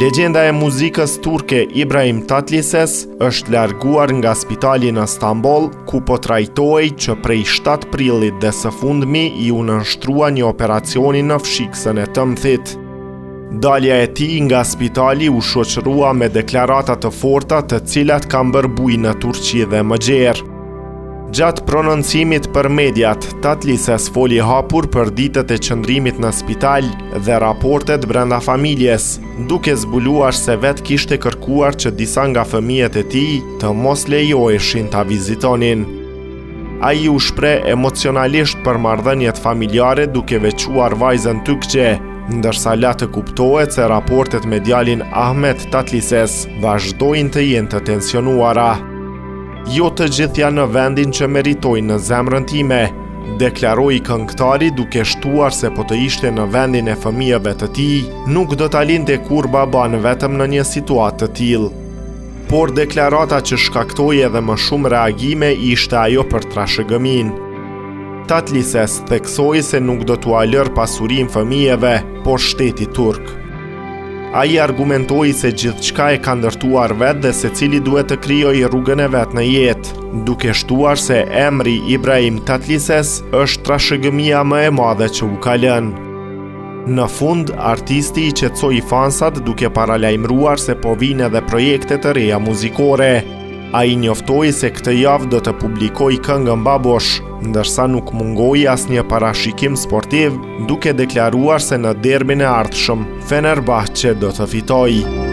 Legjenda e muzikës turke Ibrahim Tatlises është larguar nga spitali në Stamboll, ku po trajtohej që prej 7 prillit dhe së fundmi i u nënshtrua një operacioni në fshiksën e tëmthit. Dalja e tij nga spitali u shoqërua me deklarata të forta të cilat kanë bërë bujë në Turqi dhe më gjerë. Gjatë prononcimit për mediat, Tatlises foli hapur për ditët e qëndrimit në spital dhe raportet brenda familjes, duke zbuluar se vetë kishte kërkuar që disa nga fëmijët e tij të mos lejoheshin ta vizitonin. Ai u shpreh emocionalisht për marrëdhëniet familjare duke veçuar vajzën Tykçe, ndërsa la të kuptohet se raportet me djalin Ahmet Tatlises vazhdojnë të jenë të tensionuara. Jo të gjithë janë në vendin që meritojnë në zemrën time, deklaroi këngëtari duke shtuar se po të ishte në vendin e fëmijëve të tij, nuk do ta linte kur baban vetëm në një situatë të tillë. Por deklarata që shkaktoi edhe më shumë reagime ishte ajo për trashëgëminë. Tatlises theksoi se nuk do t'u lërë pasurinë fëmijëve, por shteti turk. Ai argumentoi se gjithçka e ka ndërtuar vetë dhe secili duhet të krijojë rrugën e vet në jetë, duke shtuar se emri Ibrahim Tatlises është trashëgëmia më e madhe që u ka lënë. Në fund, artisti i qetësoi fansat duke paralajmëruar se po vinë edhe projekte të reja muzikore. Ai njoftoi se këtë javë do të publikojë këngën Babosh, ndërsa nuk mungoi asnjë parashikim sportiv, duke deklaruar se në derbin e ardhshëm Fenerbahçe do të fitojë.